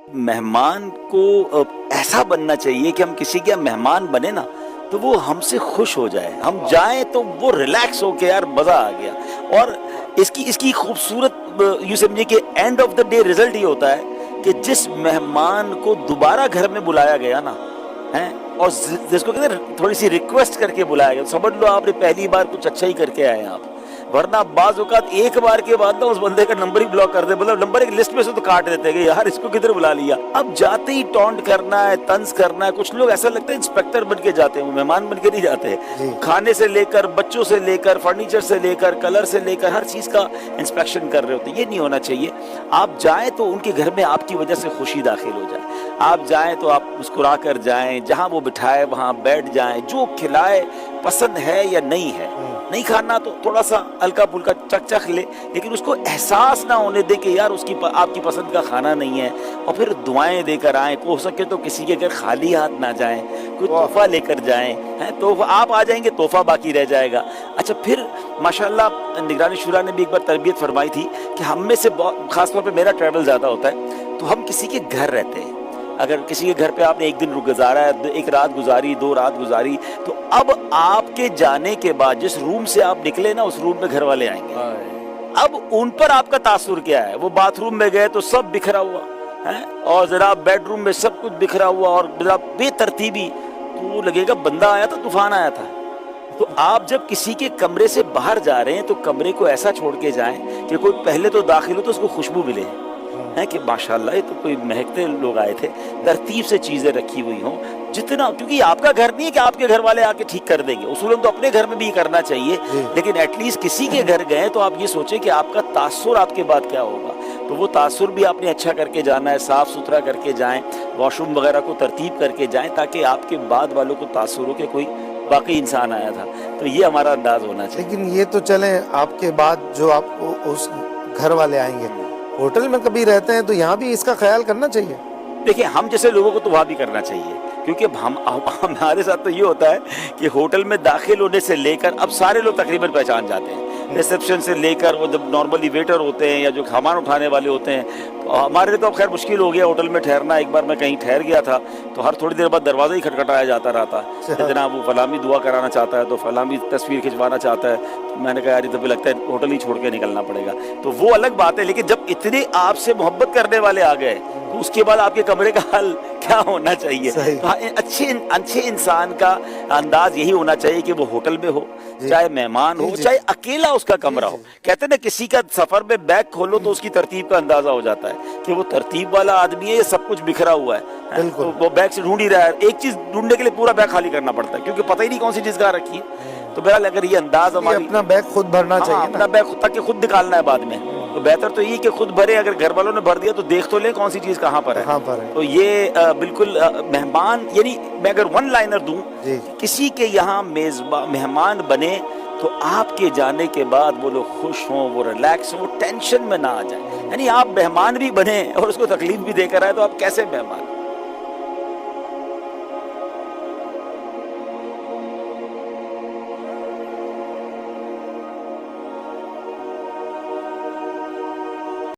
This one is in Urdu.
مہمان کو ایسا بننا چاہیے کہ ہم کسی کے مہمان بنے نا تو وہ ہم سے خوش ہو جائے، ہم جائیں تو وہ ریلیکس ہو کے یار مزہ آ گیا. اور اس کی خوبصورت یوں سمجھے کہ and of the day result یہ ہوتا ہے کہ جس مہمان کو دوبارہ گھر میں بلایا گیا نا اور جس کو کہتے ہیں تھوڑی سی ریکویسٹ کر کے بلایا گیا، سمجھ لو آپ نے پہلی بار کچھ اچھا ہی کر کے آئے ہیں آپ. ورنہ بعض اوقات ایک بار کے بعد نا اس بندے کا نمبر ہی بلاک کر دے، مطلب نمبر ایک لسٹ میں سے تو کاٹ دیتے کہ یار اس کو کدھر بلا لیا. اب جاتے ہی ٹونٹ کرنا ہے، طنز کرنا ہے. کچھ لوگ ایسا لگتا ہے انسپیکٹر بن کے جاتے ہیں، مہمان بن کے نہیں جاتے. کھانے سے لے کر، بچوں سے لے کر، فرنیچر سے لے کر، کلر سے لے کر ہر چیز کا انسپیکشن کر رہے ہوتے ہیں. یہ نہیں ہونا چاہیے. آپ جائیں تو ان کے گھر میں آپ کی وجہ سے خوشی داخل ہو جائے. آپ جائیں تو آپ مسکرا کر جائیں، جہاں وہ بٹھائے وہاں بیٹھ جائیں، جو کھلائے پسند ہے یا نہیں ہے. نہیں کھانا تو تھوڑا سا ہلکا پھلکا چکھ لے، لیکن اس کو احساس نہ ہونے دے کہ یار آپ کی پسند کا کھانا نہیں ہے. اور پھر دعائیں دے کر آئیں، ہو سکے تو کسی کے گھر خالی ہاتھ نہ جائیں، کوئی تحفہ لے کر جائیں. تحفہ آپ آ جائیں گے، تحفہ باقی رہ جائے گا. اچھا پھر ماشاءاللہ نگران شورا نے بھی ایک بار تربیت فرمائی تھی کہ ہم میں سے خاص طور پہ میرا ٹریول زیادہ ہوتا ہے تو ہم کسی کے گھر رہتے ہیں. اگر کسی کے گھر پہ آپ نے ایک دن گزارا ہے، ایک رات گزاری، 2 رات گزاری، تو اب آپ کے جانے کے بعد جس روم سے آپ نکلے نا اس روم میں گھر والے آئیں گے. اب ان پر آپ کا تاثر کیا ہے؟ وہ باتھ روم میں گئے تو سب بکھرا ہوا ہے، اور ذرا بیڈ روم میں سب کچھ بکھرا ہوا اور ذرا بے ترتیبی، تو لگے گا بندہ آیا تھا، طوفان آیا تھا. تو آپ جب کسی کے کمرے سے باہر جا رہے ہیں تو کمرے کو ایسا چھوڑ کے جائیں کہ کوئی پہلے تو داخل ہو تو اس کو خوشبو ملے کہ ماشاءاللہ یہ تو کوئی مہکتے لوگ آئے تھے. ترتیب سے چیزیں رکھی ہوئی ہوں جتنا، کیونکہ آپ کا گھر نہیں ہے کہ آپ کے گھر والے آ کے ٹھیک کر دیں گے. اصولاً تو اپنے گھر میں بھی کرنا چاہیے، لیکن ایٹ لیسٹ کسی کے گھر گئے تو آپ یہ سوچیں کہ آپ کا تاثر آپ کے بعد کیا ہوگا. تو وہ تاثر بھی آپ نے اچھا کر کے جانا ہے، صاف ستھرا کر کے جائیں، واش روم وغیرہ کو ترتیب کر کے جائیں تاکہ آپ کے بعد والوں کو تاثر ہو کہ کوئی واقعی انسان آیا تھا. تو یہ ہمارا انداز ہونا چاہیے. لیکن یہ تو چلیں آپ کے بعد جو آپ کو اس گھر والے آئیں گے، ہوٹل میں کبھی رہتے ہیں تو یہاں بھی اس کا خیال کرنا چاہیے. دیکھیں ہم جیسے لوگوں کو تو وہاں بھی کرنا چاہیے، کیونکہ ہمارے ساتھ تو یہ ہوتا ہے کہ ہوٹل میں داخل ہونے سے لے کر اب سارے لوگ تقریباً پہچان جاتے ہیں. ریسپشن سے لے کر وہ جب نارملی ویٹر ہوتے ہیں یا جو سامان اٹھانے والے ہوتے ہیں، تو ہمارے لیے تو اب خیر مشکل ہو گیا ہوٹل میں ٹھہرنا. ایک بار میں کہیں ٹھہر گیا تھا تو ہر تھوڑی دیر بعد دروازہ ہی کھٹکھٹایا جاتا رہتا. جناب وہ فلاں بھی دعا کرانا چاہتا ہے تو فلاں بھی تصویر کھنچوانا چاہتا ہے. تو میں نے کہا یار یہ تو پھر لگتا ہے ہوٹل ہی چھوڑ کے نکلنا پڑے گا. تو وہ الگ بات ہے، لیکن جب اتنے آپ سے محبت کرنے والے آ گئے تو اس کے بعد آپ کے کمرے کا حل کیا ہونا چاہیے؟ اچھے انسان کا انداز یہی ہونا چاہیے کہ وہ ہوٹل میں ہو، چاہے مہمان ہو، چاہے اکیلا اس کا کمرہ ہو. کہتے ہیں نا کسی کا سفر میں بیگ کھولو تو اس کی ترتیب کا اندازہ ہو جاتا ہے کہ وہ ترتیب والا آدمی ہے، یہ سب کچھ بکھرا ہوا ہے. وہ بیگ سے ڈھونڈ ہی رہا ہے، ایک چیز ڈھونڈنے کے لیے پورا بیگ خالی کرنا پڑتا ہے کیونکہ پتہ ہی نہیں کون سی چیز کہاں رکھی ہے. تو بہرحال اگر یہ انداز ہماری اپنا بیگ خود بھرنا چاہیے، اپنا بیگ تاکہ خود نکالنا ہے بعد میں، تو بہتر تو یہ کہ خود بھرے. اگر گھر والوں نے بھر دیا تو دیکھ تو لیں کون سی چیز کہاں پر ہے. تو یہ بالکل مہمان، یعنی میں اگر ون لائنر دوں، کسی کے یہاں مہمان بنے تو آپ کے جانے کے بعد وہ لوگ خوش ہوں، وہ ریلیکس ہوں، وہ ٹینشن میں نہ آ جائیں. یعنی آپ مہمان بھی بنے اور اس کو تکلیف بھی دے کر آئے تو آپ کیسے مہمان.